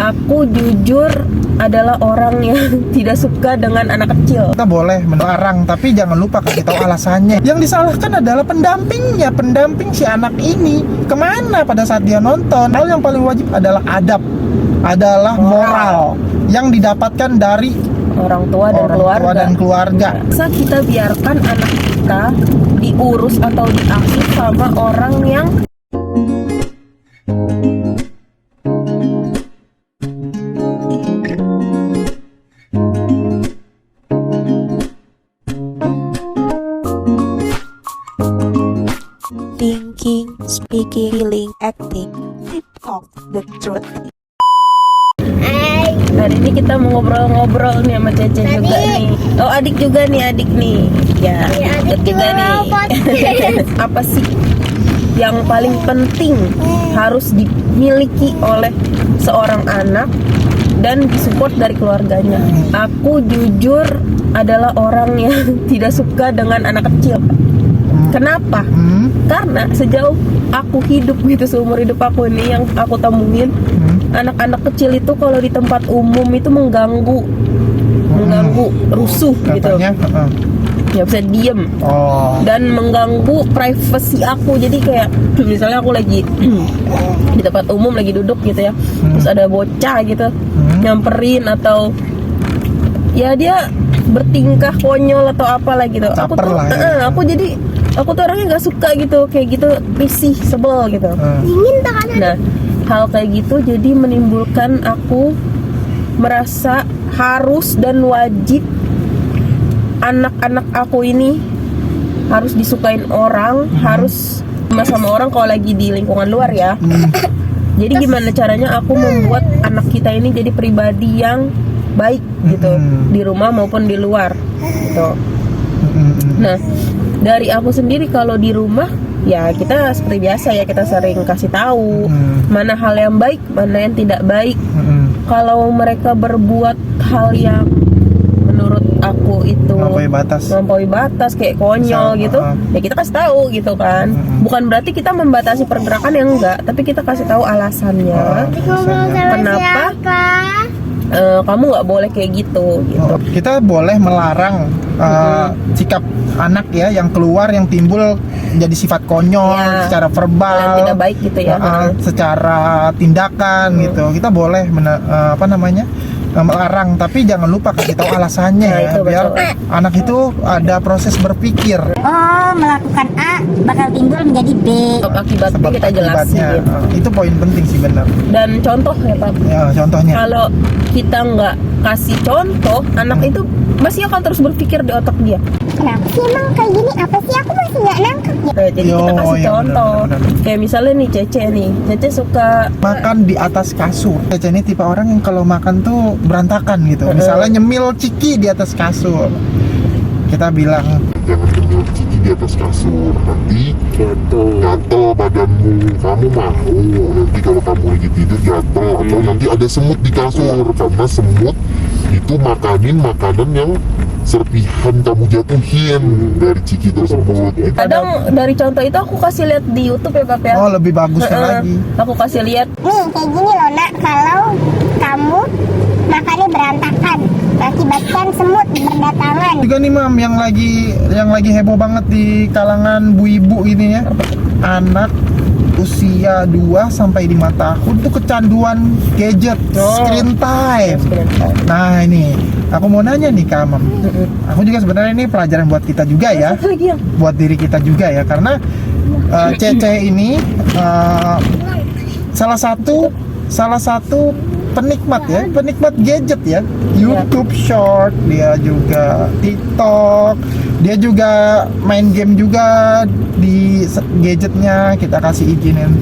Aku jujur adalah orang yang tidak suka dengan anak kecil. Kita boleh melarang, tapi jangan lupa kasih tahu alasannya. Yang disalahkan adalah pendampingnya, pendamping si anak ini kemana pada saat dia nonton. Hal yang paling wajib adalah adab, adalah moral yang didapatkan dari Orang tua dan keluarga. Masa kita biarkan anak kita diurus atau diasuh sama orang yang thinking, speaking, feeling, acting, talk the truth. hari ini kita mau ngobrol-ngobrol nih sama Cece juga nih. Oh, adik juga nih, adik nih. Ya, adik juga nih. Apa sih yang paling penting harus dimiliki oleh seorang anak dan disupport dari keluarganya? Aku jujur adalah orang yang tidak suka dengan anak kecil. Kenapa? Karena sejauh aku hidup gitu, seumur hidup aku ini yang aku temuin, anak-anak kecil itu kalau di tempat umum itu mengganggu rusuh Katanya, gitu. Nggak bisa diem. Dan mengganggu privasi aku. Jadi kayak misalnya aku lagi di tempat umum lagi duduk gitu ya, terus ada bocah gitu nyamperin atau ya dia bertingkah konyol atau apalah gitu. Caper lah ya. Aku tuh orangnya nggak suka gitu, kayak gitu, risih, sebel gitu. Nah, hal kayak gitu jadi menimbulkan aku merasa harus dan wajib anak-anak aku ini harus disukain orang, harus sama orang kalau lagi di lingkungan luar ya. Jadi gimana caranya aku membuat anak kita ini jadi pribadi yang baik gitu, di rumah maupun di luar gitu. Nah, dari aku sendiri kalau di rumah ya kita seperti biasa ya, kita sering kasih tahu mana hal yang baik, mana yang tidak baik. Kalau mereka berbuat hal yang menurut aku itu melampaui batas kayak konyol gitu, ya kita kasih tahu gitu kan. Bukan berarti kita membatasi pergerakan yang enggak, tapi kita kasih tahu alasannya. Kenapa kamu nggak boleh kayak gitu. Kita boleh melarang sikap anak ya yang keluar, yang timbul jadi sifat konyol secara verbal dan tidak baik gitu ya, secara tindakan gitu. Kita boleh melarang, tapi jangan lupa kasih tahu alasannya ya, biar anak itu ada proses berpikir. Oh, melakukan A bakal timbul menjadi B. Akibatnya kita jelasin. Itu poin penting sih, benar. Dan contoh ya Pak. Ya, contohnya. Kalau kita nggak kasih contoh, anak itu masih akan terus berpikir di otak dia. Kenapa sih emang kayak gini? Apa sih aku masih nggak nangkep ya? Jadi kita kasih contoh. Bener. Kayak misalnya nih Cece suka makan di atas kasur. Cece ini tipe orang yang kalau makan tuh berantakan gitu. Misalnya nyemil ciki di atas kasur. Kita bilang, jangan nyemil ciki di atas kasur, nanti jatuh badanmu. Kamu mau nanti kalau kamu lagi tidur jatuh, atau nanti ada semut di kasur, karena semut itu makanin makanan yang serpihan kamu jatuhin dari ciki tersebut. Kadang dari contoh itu aku kasih lihat di YouTube ya Pak ya. Oh, lebih bagusnya lagi. Aku kasih lihat. Nih kayak gini loh nak, kalau kamu makannya berantakan, mengakibatkan semut berdatangan. Juga nih Mam, yang lagi heboh banget di kalangan bu ibu ini ya. Anak usia 2-5 tahun tuh kecanduan gadget, screen time. Nah ini, aku mau nanya nih Kak Mam. Aku juga sebenarnya ini pelajaran buat kita juga ya, buat diri kita juga ya, karena Cece ini salah satu penikmat gadget ya. YouTube Short, dia juga TikTok, dia juga main game juga di gadgetnya, kita kasih izinin.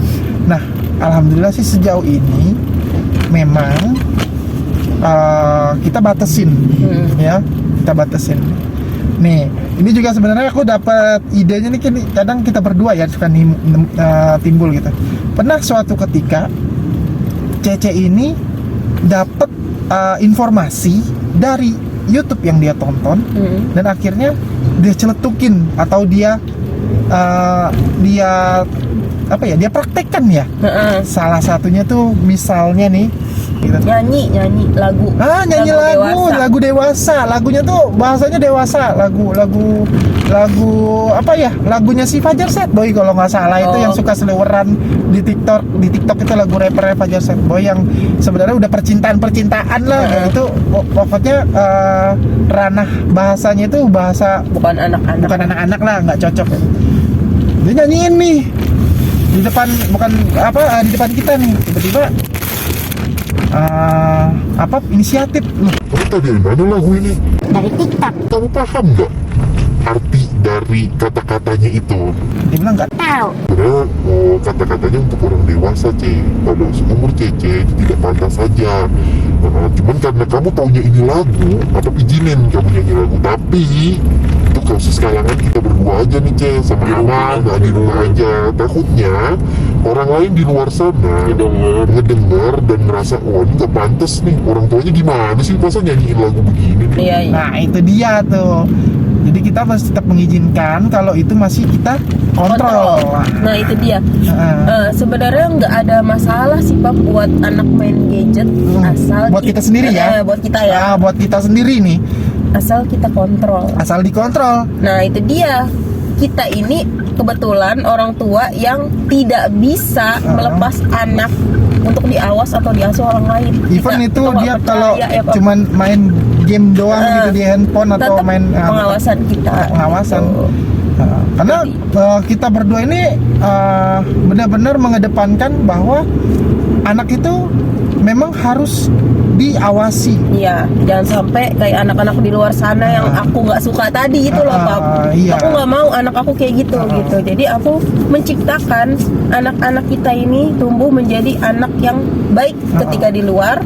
Nah, alhamdulillah sih sejauh ini memang kita batasin ya, kita batasin. Nih, ini juga sebenarnya aku dapat idenya nih, kadang kita berdua ya suka timbul gitu. Pernah suatu ketika Cece ini dapat informasi dari YouTube yang dia tonton, dan akhirnya dia celetukin atau dia apa ya, dia praktekkan ya. Heeh. Salah satunya tuh misalnya nih gitu. Nyanyi lagu. Nyanyi lagu dewasa. dewasa. Lagunya tuh bahasanya dewasa. Lagu apa ya? Lagunya si Fajar Set Boy kalau nggak salah, itu yang suka seliweran di TikTok itu lagu rapper Fajar Set Boy yang sebenarnya udah percintaan lah. Itu pokoknya ranah bahasanya itu bahasa Bukan anak-anak. lah, nggak cocok. Dia nyanyiin nih di depan, di depan kita nih, tiba-tiba inisiatif loh. Kamu tahu dari mana lagu ini? Dari TikTok. Kamu paham nggak arti dari kata-katanya itu? Dia bilang nggak Tahu. Sebenarnya kata-katanya untuk orang dewasa, kalau seumur Cece itu tidak pantas saja. Cuman karena kamu taunya ini lagu, atau izinin kamu nyanyi lagu. Tapi itu khusus kalangan kita berdua aja nih, sama Mama, nggak di rumah aja. Takutnya orang lain di luar sana ngedenger dan ngerasa, oh ini nggak pantas nih, orang tuanya gimana sih masa nyanyiin lagu begini nih. Iya. Nah itu dia tuh. Jadi kita harus tetap mengizinkan kalau itu masih kita kontrol. Nah itu dia. Heeh. Sebenarnya nggak ada masalah sih Pak buat anak main gadget, asal Buat kita sendiri ya. Buat kita ya. Buat kita sendiri nih, Asal kita kontrol. asal dikontrol. Nah itu dia. Kita ini kebetulan orang tua yang tidak bisa melepas anak untuk diawas atau diasuh orang lain. Even Kita itu nggak dia percaya, kalau ya, Pak. cuman main game doang gitu di handphone atau Tetap main pengawasan kita. pengawasan. Gitu. Karena kita berdua ini benar-benar mengedepankan bahwa anak itu memang harus diawasi. Iya, jangan sampai kayak anak-anak di luar sana yang aku nggak suka tadi itu loh, Pak. Iya. Aku nggak mau anak aku kayak gitu. Jadi aku menciptakan anak-anak kita ini tumbuh menjadi anak yang baik ketika di luar,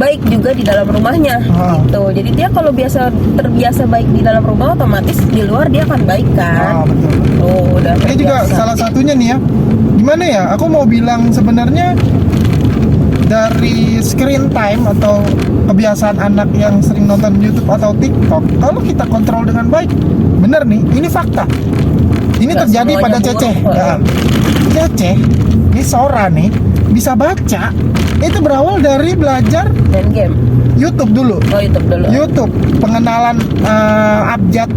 baik juga di dalam rumahnya. Gitu. Jadi dia kalau terbiasa baik di dalam rumah, otomatis di luar dia akan baik kan. Betul. Oh, udah Ini juga terbiasa. salah satunya nih ya. Gimana ya? Aku mau bilang sebenarnya dari screen time atau kebiasaan anak yang sering nonton YouTube atau TikTok, kalau kita kontrol dengan baik, bener nih, ini fakta. Ini Nggak terjadi semuanya pada Cece. buruk, Ya. Cece, ini Sora nih, bisa baca. Itu berawal dari belajar main game. YouTube dulu. Oh, YouTube dulu. YouTube, pengenalan abjad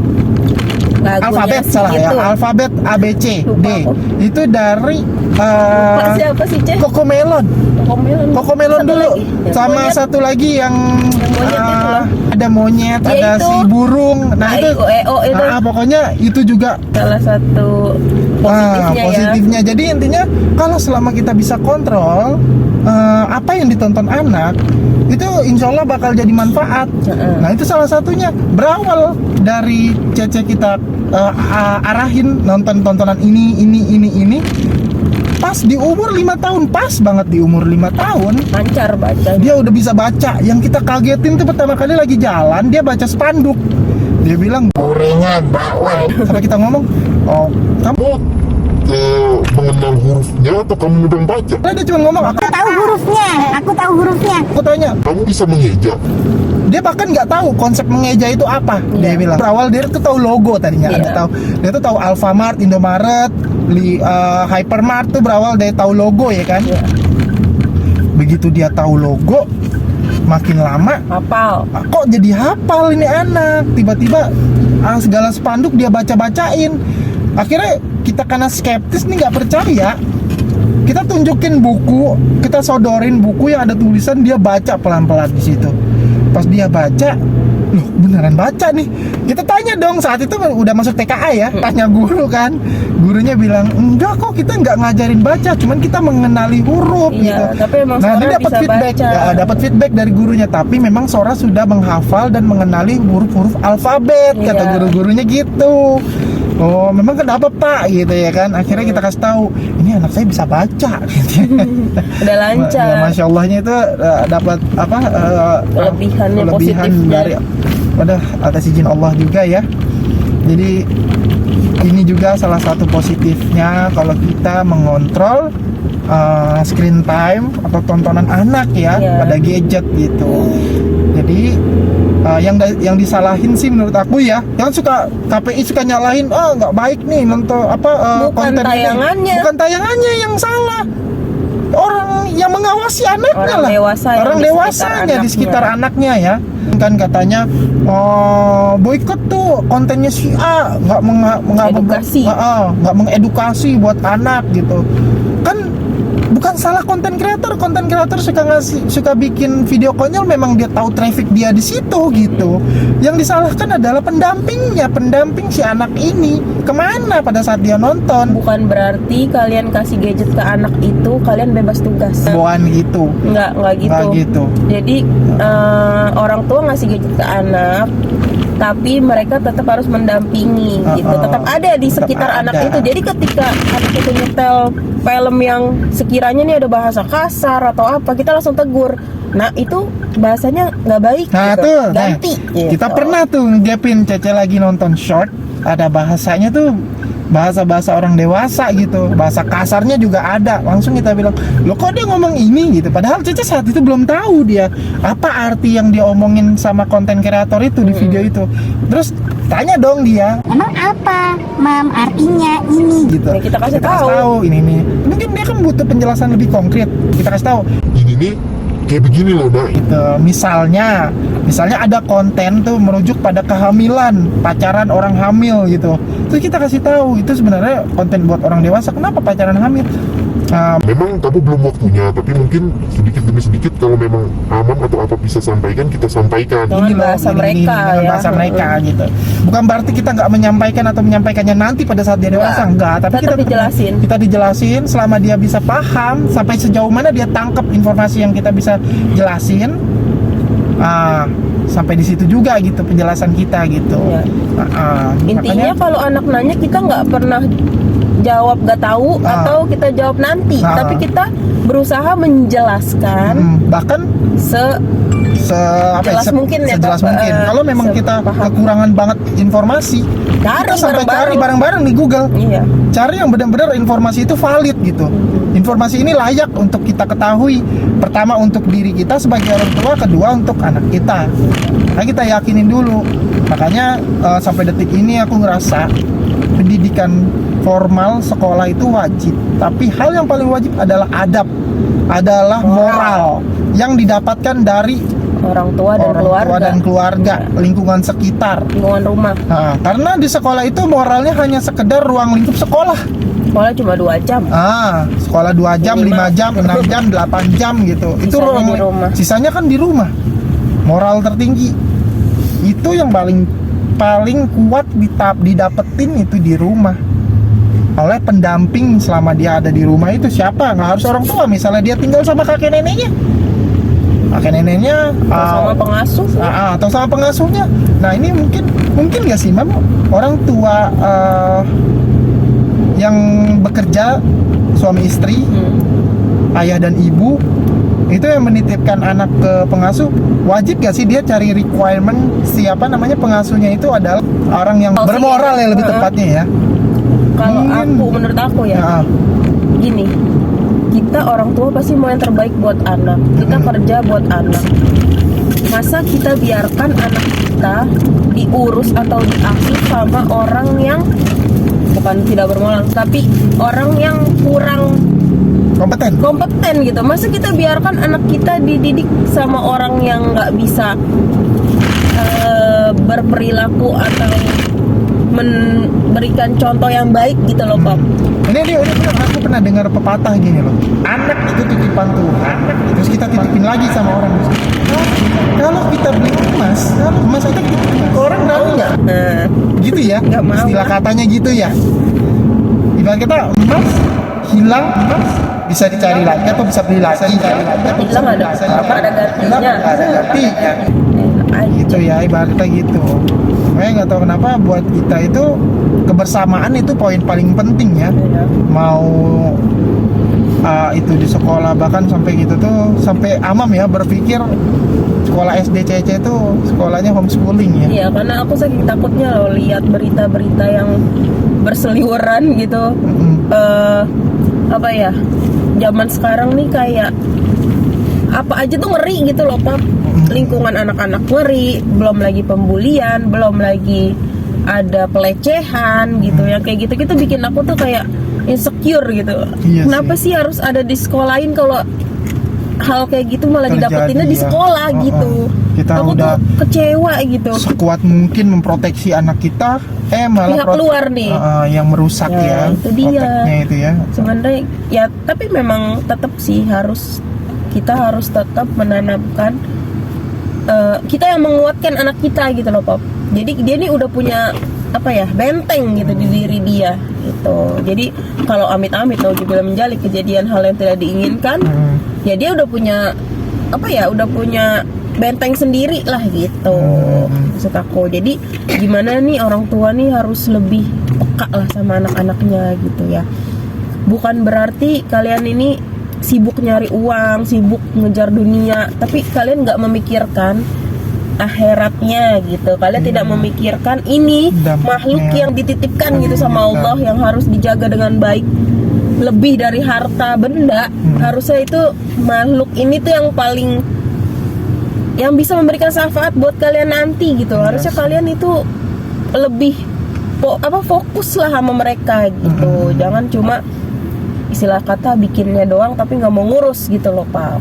Lagunya alfabet sih salah gitu. ya, alfabet ABC Lupa D. aku. Itu dari Pak siapa sih, Ceh? Cocomelon. Cocomelon Satu dulu, lagi. Yang sama monyet. satu lagi yang monyet itu loh. ada monyet, Ya ada itu. si burung. Nah itu, AIOEO itu. pokoknya itu juga Salah satu positifnya, positifnya. Jadi intinya kalau selama kita bisa kontrol apa yang ditonton anak, itu insya Allah bakal jadi manfaat. Nah itu salah satunya berawal dari Cece kita arahin nonton tontonan ini. Pas di umur 5 tahun, pas banget di umur 5 tahun lancar baca. dia udah bisa baca. Yang kita kagetin tuh pertama kali lagi jalan dia baca spanduk. Dia bilang Gorengan, bakwan. sampai kita ngomong, oh kamu Mengenal hurufnya atau kamu mudah baca? dia cuma ngomong Aku tahu hurufnya. aku tanya. Kamu bisa mengeja? Dia bahkan nggak tahu konsep mengeja itu apa. Dia Iya. bilang berawal dia tuh tahu logo tadinya. Iya. Dia tuh tahu Alfamart, Indomaret, Hypermart tuh berawal dari tahu logo ya kan. Iya. Begitu dia tahu logo, makin lama Hafal. kok jadi hafal ini anak. Tiba-tiba segala spanduk dia baca-bacain. Akhirnya kita karena skeptis nih, nggak percaya, kita tunjukin buku, kita sodorin buku yang ada tulisan, dia baca pelan-pelan di situ. Pas dia baca, loh beneran baca nih. Kita tanya dong, saat itu udah masuk TKA ya, tanya guru kan. Gurunya bilang, enggak kok, kita nggak ngajarin baca, cuman kita mengenali huruf Iya, gitu. tapi emang Nah, Sora dia dapat bisa feedback, baca. ya, dapat feedback dari gurunya. Tapi memang Sora sudah menghafal dan mengenali huruf-huruf alfabet, kata Iya. guru-gurunya gitu. Oh, memang kenapa Pak gitu ya kan? Akhirnya kita kasih tahu, ini anak saya bisa baca. Gitu. Udah lancar. Ya, Masya Allahnya itu dapat apa? Kelebihannya kelebihan positifnya. dari, atas izin Allah juga ya. Jadi ini juga salah satu positifnya kalau kita mengontrol screen time atau tontonan anak ya Iya. pada gadget gitu. Jadi yang disalahin sih menurut aku ya, yang suka KPI suka nyalahin, nggak baik nih nonton Bukan konten tayangannya. ini. Bukan tayangannya yang salah, orang yang mengawasi anaknya Orang lah, dewasa yang orang di dewasanya sekitar di sekitar anaknya ya. Kan katanya boykot tuh kontennya si A, Edukasi. nggak mengedukasi buat anak gitu. Kan bukan salah konten kreator suka bikin video konyol, memang dia tahu traffic dia di situ gitu. Yang disalahkan adalah pendamping si anak ini kemana pada saat dia nonton. Bukan berarti kalian kasih gadget ke anak itu kalian bebas tugas. Bukan gitu. Nggak gitu. Nggak gitu. Jadi orang tua ngasih gadget ke anak, tapi mereka tetap harus mendampingi gitu. Tetap ada di Tetap sekitar anak ada. itu. Jadi ketika anak itu nyetel film yang sekiranya nih ada bahasa kasar atau apa, kita langsung tegur. Nah itu bahasanya nggak baik. Nah gitu. tuh, Ganti. kita gitu. pernah tuh ngegapin Cece lagi nonton short, ada bahasanya tuh bahasa orang dewasa gitu, bahasa kasarnya juga ada. Langsung kita bilang, loh kok dia ngomong ini gitu. Padahal Cece saat itu belum tahu dia apa arti yang dia omongin sama konten kreator itu di video itu. Terus tanya dong dia, Emang apa, Mam, artinya ini? gitu. Ya, kita kasih tahu. ini nih. Mungkin dia kan butuh penjelasan lebih konkret. Kita kasih tahu. Ini nih kayak begini loh nak. Gitu. Misalnya ada konten tuh merujuk pada kehamilan, pacaran orang hamil gitu. Terus kita kasih tahu itu sebenarnya konten buat orang dewasa. Kenapa pacaran hamil? Memang kamu belum waktunya, tapi mungkin sedikit demi sedikit kalau memang Amam atau apa bisa sampaikan, kita sampaikan. Dengan Ini loh, bahasa ini, mereka dengan ya. bahasa mereka gitu. Bukan berarti kita nggak menyampaikan atau menyampaikannya nanti pada saat dia dewasa, enggak. Tapi tetap dijelasin. Kita dijelasin selama dia bisa paham, sampai sejauh mana dia tangkap informasi yang kita bisa jelasin. Sampai di situ juga gitu penjelasan kita gitu. Iya. Intinya Makanya, kalau anak nanya kita nggak pernah jawab gak tahu atau kita jawab nanti, tapi kita berusaha menjelaskan bahkan Jelas mungkin ya, sejelas Pak. mungkin. Kalau memang kita sepaham. kekurangan banget informasi, kita sampai cari bareng-bareng di Google. Iya. Cari yang benar-benar informasi itu valid gitu. Informasi ini layak untuk kita ketahui. Pertama untuk diri kita sebagai orang tua, kedua untuk anak kita. Nah, kita yakinin dulu. Makanya sampai detik ini aku ngerasa pendidikan formal sekolah itu wajib. Tapi hal yang paling wajib adalah adab, adalah moral yang didapatkan dari Orang tua dan keluarga, lingkungan sekitar. lingkungan rumah. Nah, karena di sekolah itu moralnya hanya sekedar ruang lingkup sekolah. Sekolah cuma 2 jam. Sekolah 2 jam, 5 jam, 6 jam, 8 jam gitu. Itu Sisanya ruang di rumah. Sisanya kan di rumah. Moral tertinggi itu yang paling kuat didapetin itu di rumah. Oleh pendamping selama dia ada di rumah itu siapa? Nggak harus orang tua. Misalnya dia tinggal sama kakek neneknya. Kakek neneknya Sama pengasuh. atau sama pengasuhnya. Nah ini mungkin nggak sih Mam, orang tua yang bekerja, suami istri, ayah dan ibu itu yang menitipkan anak ke pengasuh, wajib gak sih dia cari requirement siapa namanya pengasuhnya itu adalah orang yang bermoral ya lebih tepatnya ya. Kalau Mungkin. menurut aku ya, gini, kita orang tua pasti mau yang terbaik buat anak. Kita kerja buat anak. Masa kita biarkan anak kita diurus atau diasuh sama orang yang bukan tidak bermoral, tapi orang yang kurang kompeten gitu. Masa kita biarkan anak kita dididik sama orang yang nggak bisa berperilaku atau memberikan contoh yang baik gitu loh, Pak. Ini aku pernah dengar pepatah gini loh. Anak itu titipan Tuhan, terus kita titipin lagi sama orang. Kalau kita beli emas itu dititipin ke orang berani nggak? Gitu ya? Nggak mau. Istilah katanya gitu ya. Ibarat kata emas hilang, bisa dicari lagi atau bisa beli lagi. Hilang ada gantinya. Ada ganti ya. Gitu ya, ibaratnya gitu. Makanya nggak tahu kenapa buat kita itu kebersamaan itu poin paling penting ya. Mau itu di sekolah, bahkan sampai gitu tuh, sampai Amam ya berpikir sekolah SD CC itu sekolahnya homeschooling ya. Iya, karena aku saking takutnya loh lihat berita-berita yang berseliweran gitu. Apa ya, zaman sekarang nih kayak apa aja tuh ngeri gitu loh, Pap. Lingkungan anak-anak ngeri, belum lagi pembulian, belum lagi ada pelecehan gitu. Yang kayak gitu-gitu bikin aku tuh kayak insecure gitu. Iya Kenapa sih harus ada di sekolahin kalau hal kayak gitu malah Terjadi, didapetinnya di ya. sekolah gitu. Kita Aku udah tuh kecewa gitu. sekuat mungkin memproteksi anak kita, malah Pihak luar nih. yang merusak Ya, ya, itu dia. proteknya itu ya. Sebenarnya ya, tapi memang tetap sih kita harus tetap menanamkan, kita yang menguatkan anak kita gitu loh, Pop. Jadi dia nih udah punya apa ya, benteng gitu di diri dia gitu. Jadi kalau amit-amit nauzubillah menjalik kejadian hal yang tidak diinginkan, ya dia udah punya apa ya, udah punya benteng sendiri lah gitu. Maksud aku, jadi gimana nih orang tua nih harus lebih peka lah sama anak-anaknya gitu ya. Bukan berarti kalian ini sibuk nyari uang, sibuk ngejar dunia, tapi kalian nggak memikirkan akhiratnya gitu. Kalian tidak memikirkan ini Dampaknya. makhluk yang dititipkan gitu sama Allah, yang harus dijaga dengan baik, lebih dari harta benda. Harusnya itu makhluk ini tuh yang paling, yang bisa memberikan syafaat buat kalian nanti gitu. Harusnya kalian itu lebih fokus lah sama mereka gitu. Jangan cuma istilah kata bikinnya doang tapi nggak mau ngurus gitu loh, Pak.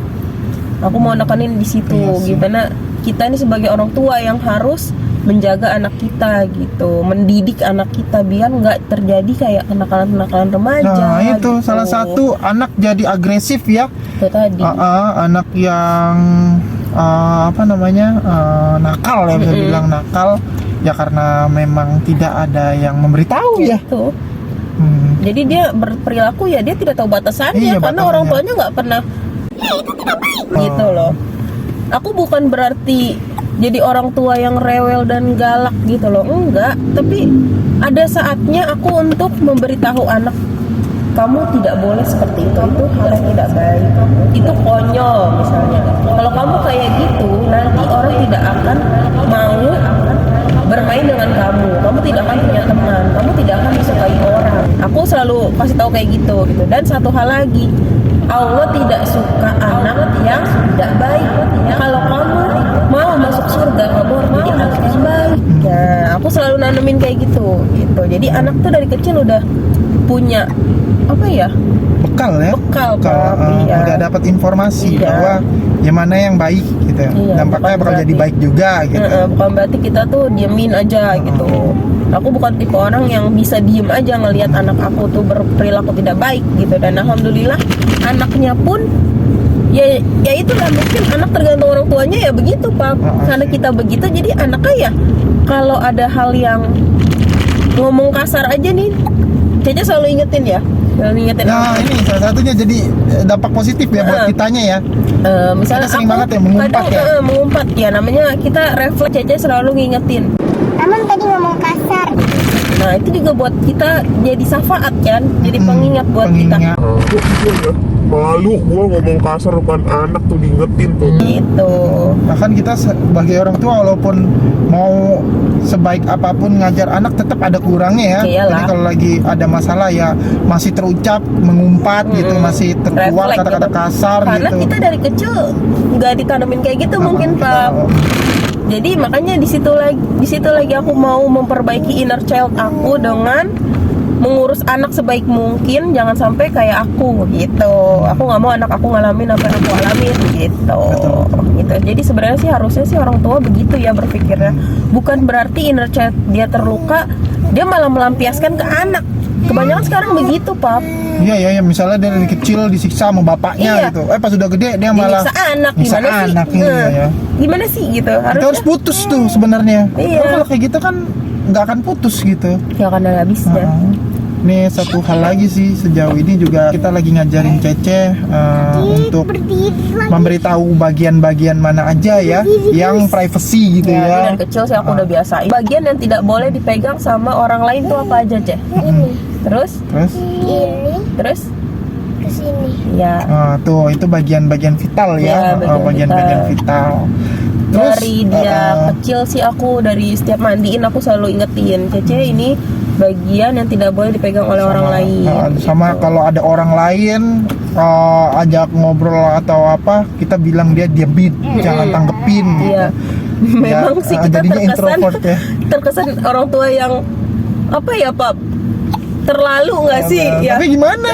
Aku mau nekanin di situ. Iya sih. Gimana kita ini sebagai orang tua yang harus menjaga anak kita gitu, mendidik anak kita biar nggak terjadi kayak kenakalan-kenakalan remaja. Nah itu gitu. salah satu anak jadi agresif ya. Itu tadi. Anak yang apa namanya, nakal ya, bisa bilang nakal ya, karena memang tidak ada yang memberitahu ya. Gitu. Jadi dia berperilaku ya dia tidak tahu batasannya, Iya, karena batasannya. orang tuanya nggak pernah gitu loh. Aku bukan berarti jadi orang tua yang rewel dan galak gitu loh, enggak. Tapi ada saatnya aku untuk memberitahu anak, kamu tidak boleh seperti itu hal yang tidak baik, itu konyol misalnya. Kalau kamu kayak gitu, nanti orang tidak akan mau bermain dengan kamu tidak akan punya teman, kamu tidak akan disukai orang. Aku selalu kasih tahu kayak gitu. Dan satu hal lagi, Allah tidak suka anak yang tidak baik. Kalau kamu mau masuk surga, kamu harus jadi anak yang baik. Nah, aku selalu nanemin kayak gitu. Jadi anak tuh dari kecil udah punya apa ya? Bekal ya. Bekal, Pak. Iya. Udah dapat informasi Iya. bahwa yang mana yang baik gitu. Iya, Dampaknya bukan bakal jadi berarti- baik juga gitu. Bukan berarti kita tuh diemin aja gitu. Aku bukan tipe orang yang bisa diem aja ngelihat anak aku tuh berperilaku tidak baik gitu. Dan alhamdulillah anaknya pun ya itulah, mungkin anak tergantung orang tuanya ya begitu, Pak. Karena kita begitu, jadi anaknya ya kalau ada hal yang ngomong kasar aja nih, Cece selalu ingetin ya, Nah aku. ini salah satunya jadi dampak positif ya buat kitanya ya. Misalnya Kita sering aku banget ya mengumpat kadang, ya. mengumpat ya, namanya kita refleks. Cece selalu ngingetin. Namun tadi ngomong kasar. Nah itu juga buat kita jadi syafaat kan, jadi pengingat buat kita Pengingat. Malu gua ngomong kasar depan anak tuh diingetin tuh. gitu. Bahkan kita sebagai orang tua walaupun mau sebaik apapun ngajar anak tetap ada kurangnya ya. Iyalah. Jadi kalau lagi ada masalah ya masih terucap mengumpat gitu, masih terkeluar Refleks kata-kata gitu. kasar Karena gitu. kita dari kecil nggak ditanamin kayak gitu mungkin, Pak. Jadi makanya di situ lagi aku mau memperbaiki inner child aku dengan mengurus anak sebaik mungkin, jangan sampai kayak aku gitu. Aku nggak mau anak aku ngalamin apa yang aku alamin gitu. Gitu. Jadi sebenarnya sih harusnya sih orang tua begitu ya berpikirnya. Bukan berarti inner child dia terluka, dia malah melampiaskan ke anak. Kebanyakan sekarang begitu, Pap. Iya, misalnya dari kecil disiksa sama bapaknya Iya. gitu. Pas udah gede dia malah Nyiksa anak, nyiksa gimana sih? anak, iya, ya. Gimana sih gitu? Kita harus Harusnya putus tuh sebenarnya. Iya. Kalau kayak gitu kan nggak akan putus gitu. ya kan ada habisnya. Ini satu hal lagi sih, sejauh ini juga kita lagi ngajarin Cece untuk memberitahu bagian-bagian mana aja ya yang privacy gitu Ya, ya. dari kecil sih aku udah biasain. Bagian yang tidak boleh dipegang sama orang lain tuh apa aja, Ceh? Terus? Terus Terus? Kesini. Ya. tuh itu bagian-bagian vital Ya, ya, bagian bagian-bagian vital. Terus Dari dia kecil sih aku dari setiap mandiin aku selalu ingetin, Cece ini bagian yang tidak boleh dipegang oleh orang lain. Sama kalau ada orang lain ajak ngobrol atau apa, kita bilang dia diamin, jangan tanggepin gitu. Iya. Memang sih kita jadinya introvert ya. terkesan orang tua yang apa ya Pak, terlalu nggak sih ya. Tapi gimana?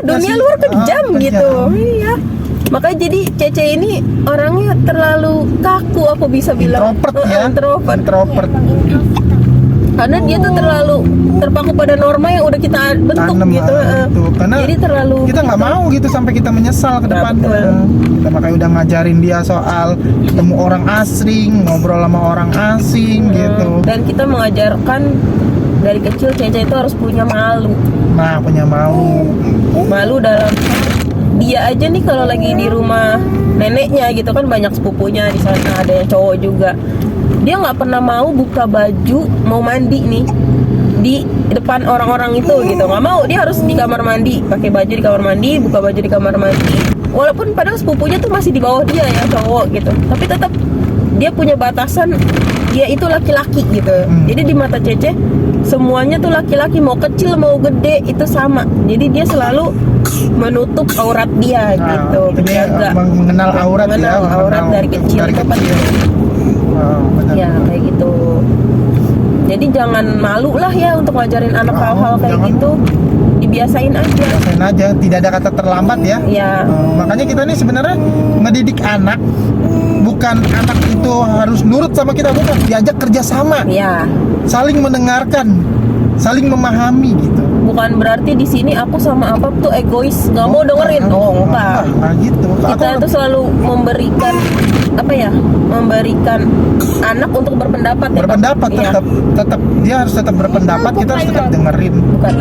Dunia luar kejam gitu. Iya. Makanya jadi Cece ini orangnya terlalu kaku, aku bisa bilang. Introvert ya. Introvert. Karena dia tuh terlalu terpaku pada norma yang udah kita bentuk Tanem, gitu. itu. Karena jadi terlalu kita nggak mau gitu sampai kita menyesal ke Nah, depannya. betul. Kita makanya udah ngajarin dia soal ketemu orang asing, ngobrol sama orang asing gitu. Dan kita mengajarkan dari kecil Cece itu harus punya malu. Nah, punya Malu dalam dia aja nih kalau lagi di rumah neneknya gitu kan, banyak sepupunya di sana, ada yang cowok juga. Dia nggak pernah mau buka baju mau mandi nih di depan orang-orang itu gitu, nggak mau. Dia harus di kamar mandi, pakai baju di kamar mandi, buka baju di kamar mandi. Walaupun padahal sepupunya tuh masih di bawah dia ya, cowok gitu, tapi tetap dia punya batasan. Dia itu laki-laki gitu. Jadi di mata Cece semuanya tuh laki-laki, mau kecil mau gede itu sama. Jadi dia selalu menutup aurat dia gitu, Dia menjaga mengenal aurat mengenal ya, aurat dari kecil itu penting. Benar. Ya kayak gitu. Jadi jangan malu lah ya untuk ngajarin anak hal-hal kayak jangan. gitu. Dibiasain aja. Biasain aja, tidak ada kata terlambat ya. Ya. Makanya kita nih sebenarnya ngedidik anak, bukan anak itu harus nurut sama kita, bukan, diajak kerjasama, Ya. saling mendengarkan, saling memahami gitu. Bukan berarti di sini aku sama apa tuh egois, nggak mau dengerin. Oh enggak. Nah gitu. Kita tuh selalu memberikan apa ya? Memberikan anak untuk berpendapat. Ya, Pak? berpendapat Iya. tetap dia harus tetap berpendapat, kita harus tetap dengerin. Bukan.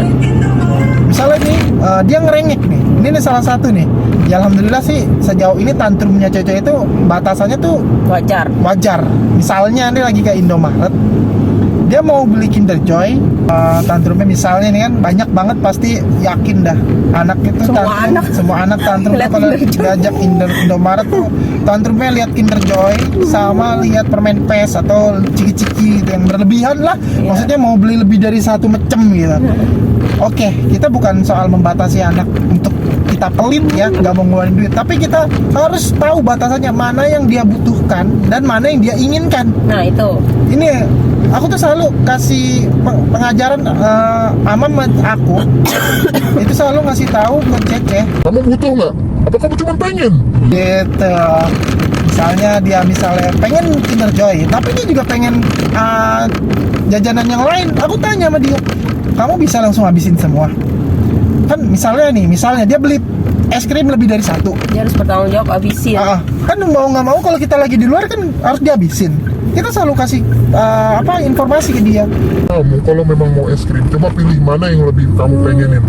Misalnya nih dia ngerengek nih, ini nih salah satu nih. Ya alhamdulillah sih sejauh ini tantrumnya Cece itu batasannya tuh Wajar. wajar. Misalnya nih lagi ke Indomaret, dia mau beli Kinder Joy, tantrumnya misalnya nih kan banyak banget, pasti yakin dah anak itu semua anak tantrum Lihat kalau Kinder Joy. diajak Indomaret tuh tantrumnya lihat Kinder Joy sama lihat permen pes atau ciki-ciki gitu, yang berlebihan lah. Maksudnya mau beli lebih dari satu macam gitu. Oke, kita bukan soal membatasi anak untuk kita pelit ya, nggak mau ngeluarin duit, tapi kita harus tahu batasannya, mana yang dia butuhkan dan mana yang dia inginkan. Nah itu. Ini aku tuh selalu kasih pengajaran Amam aku itu selalu ngasih tahu ke Cece Kamu butuh nggak? Apa kamu cuma pengen? gitu. Misalnya dia pengen Kinder Joy, tapi dia juga pengen jajanan yang lain. Aku tanya sama dia, kamu bisa langsung habisin semua? Kan misalnya dia beli es krim lebih dari satu, Dia harus bertanggung jawab, habisin. kan mau nggak mau kalau kita lagi di luar kan harus dihabisin. Kita selalu kasih informasi ke dia. Kamu kalau memang mau es krim, coba pilih mana yang lebih kamu pengenin.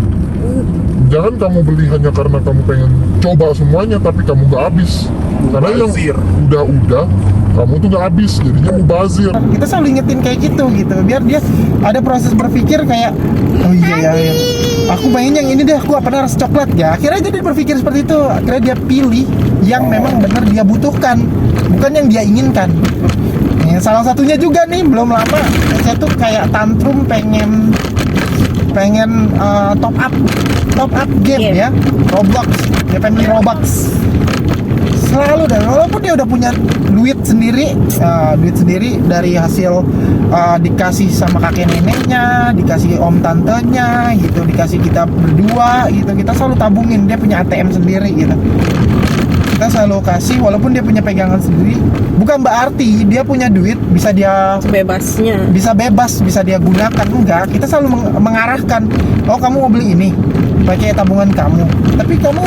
Jangan kamu beli hanya karena kamu pengen coba semuanya, tapi kamu nggak habis. Karena yang udah kamu tuh nggak habis, jadinya mubazir. Kita selalu ingetin kayak gitu, biar dia ada proses berpikir kayak, oh iya ya, aku pengen yang ini deh, aku apa rasa coklat ya. Akhirnya jadi berpikir seperti itu. Akhirnya dia pilih yang memang benar dia butuhkan, bukan yang dia inginkan. Salah satunya juga nih, belum lama saya tuh kayak tantrum pengen top up game ya, Roblox. Dia pengen beli Robux selalu, dan walaupun dia udah punya duit sendiri dari hasil dikasih sama kakek neneknya, dikasih om tantenya gitu, dikasih kita berdua gitu, kita selalu tabungin. Dia punya ATM sendiri gitu, kita selalu kasih walaupun dia punya pegangan sendiri. Bukan berarti dia punya duit bisa dia Bebasnya. bisa bebas, bisa dia gunakan, enggak. Kita selalu mengarahkan, oh kamu mau beli ini pakai tabungan kamu, tapi kamu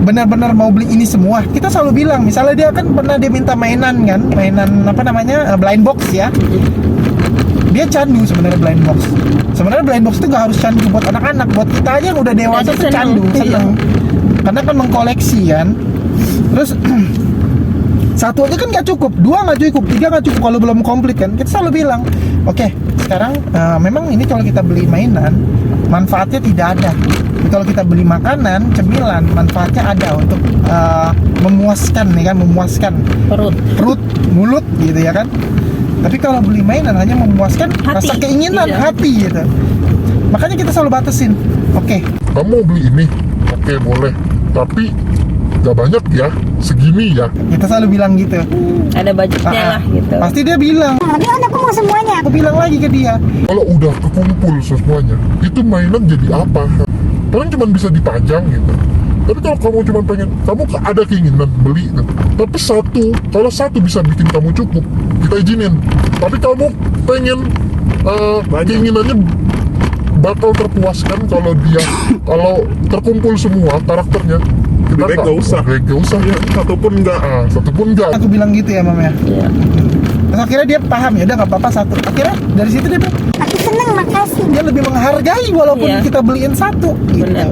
benar-benar mau beli ini semua. Kita selalu bilang, misalnya dia kan pernah dia minta mainan apa namanya, blind box ya. Dia candu sebenarnya blind box. Sebenarnya blind box itu nggak harus candu buat anak-anak, buat kita aja yang udah dewasa tuh candu, seneng. Karena kan mengkoleksi kan. Terus satu aja kan nggak cukup, dua nggak cukup, tiga nggak cukup kalau belum komplit kan. Kita selalu bilang, oke, sekarang memang ini kalau kita beli mainan manfaatnya tidak ada. Kalau kita beli makanan, cemilan, manfaatnya ada untuk memuaskan nih kan, memuaskan Perut. mulut gitu ya kan. Tapi kalau beli mainan hanya memuaskan Hati. rasa keinginan Iya. hati gitu. Makanya kita selalu batasin. Oke, Kamu mau beli ini? Oke, boleh. Tapi gak banyak ya, segini ya. kita selalu bilang gitu. Ada budgetnya lah gitu. Pasti dia bilang. Tapi kan aku mau semuanya. Aku bilang lagi ke dia. Kalau udah kekumpul semuanya, itu mainan jadi apa? Paling cuma bisa dipajang gitu. Tapi kalau kamu cuma pengen, kamu ada keinginan beli gitu. Tapi kalau satu bisa bikin kamu cukup, kita izinin. Tapi kamu pengen keinginannya bakal terpuaskan kalau terkumpul semua karakternya. Kita Lebih baik nggak usah. Lebih baik nggak usah. Satupun enggak. Satupun enggak. Aku bilang gitu ya, Mam ya. Iya. Terus akhirnya dia paham, ya udah nggak apa-apa satu. Akhirnya dari situ dia bilang, Aku seneng, makasih. dia lebih menghargai walaupun Iya. kita beliin satu. Gitu. Benar.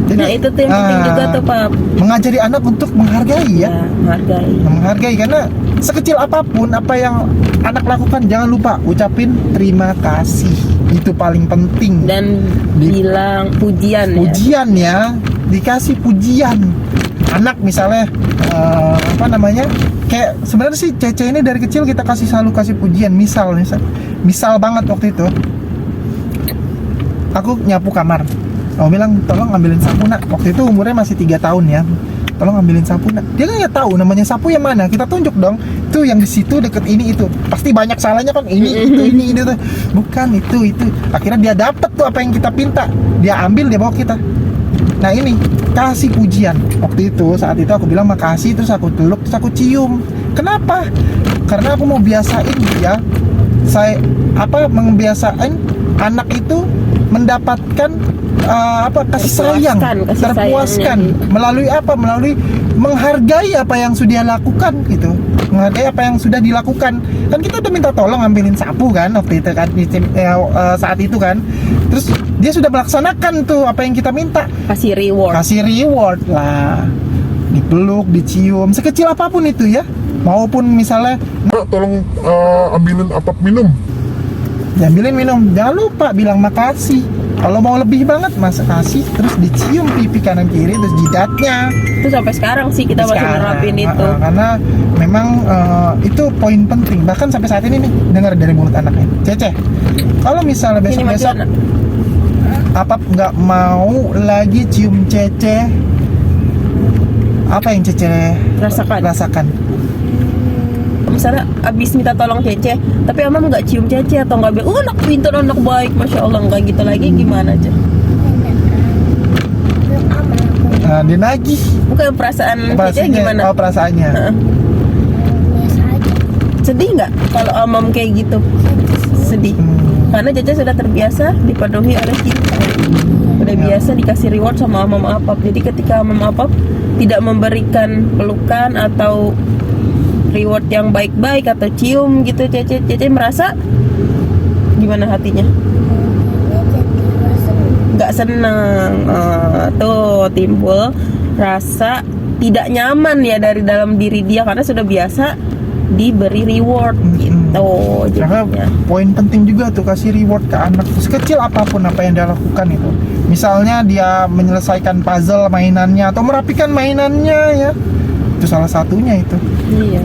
Jadi, Nah itu tuh yang penting juga tuh Pak. mengajari anak untuk menghargai ya. Ya, menghargai. Menghargai karena sekecil apapun apa yang anak lakukan jangan lupa ucapin terima kasih. Itu paling penting. Dan bilang pujian ya. Pujian ya, dikasih pujian. Anak misalnya kayak sebenarnya sih Cece ini dari kecil kita selalu kasih pujian. Misal banget waktu itu aku nyapu kamar, aku bilang tolong ambilin sapu nak. Waktu itu umurnya masih 3 tahun ya, tolong ambilin sapu nak. Dia kan nggak tahu namanya sapu yang mana, kita tunjuk dong, tuh yang di situ deket ini itu. Pasti banyak salahnya kan, ini tuh bukan itu. Akhirnya dia dapet tuh apa yang kita pinta, dia ambil, dia bawa kita. Nah ini kasih pujian. Waktu itu saat itu aku bilang makasih, terus aku peluk, terus aku cium. Kenapa? Karena aku mau biasain dia, membiasain anak itu mendapatkan kasih sayang, Kasih terpuaskan sayangnya. melalui apa? Melalui menghargai apa yang sudah lakukan gitu, menghargai apa yang sudah dilakukan. Kan kita udah minta tolong ambilin sapu kan waktu itu kan, saat itu kan. Terus dia sudah melaksanakan tuh apa yang kita minta. Kasih reward. Kasih reward lah, dipeluk, dicium, sekecil apapun itu ya. Maupun misalnya Nak, tolong ambilin apa minum. diambilin minum, jangan lupa bilang makasih. Kalau mau lebih banget mas kasih, terus dicium pipi kanan kiri, terus jidatnya. Itu sampai sekarang sih kita masih Sekarang, nerapin itu. karena memang itu poin penting. Bahkan sampai saat ini nih, dengar dari mulut anaknya, Cece, kalau misalnya Ini masih besok-besok anak. Apap nggak mau lagi cium Cece, apa yang Cece rasakan? Misalnya abis minta tolong Cece, tapi Amam nggak cium Cece atau nggak bilang, anak pintar, anak baik, masya Allah, nggak gitu lagi, gimana aja? Nah, dia nagih Bukan perasaan Cece gimana? Oh, perasaannya. Heeh. Sedih nggak kalau Amam kayak gitu? Sedih. Karena Cece sudah terbiasa dipenuhi oleh cinta. Udah biasa dikasih reward sama Amam Apap. Jadi ketika Amam Apap tidak memberikan pelukan atau reward yang baik-baik atau cium gitu, Cece merasa gimana hatinya? Nggak senang. Tuh timbul rasa tidak nyaman ya dari dalam diri dia karena sudah biasa diberi reward gitu. Karena Jadinya poin penting juga tuh kasih reward ke anak sekecil apapun apa yang dia lakukan itu. Misalnya dia menyelesaikan puzzle mainannya atau merapikan mainannya ya, itu salah satunya itu. iya.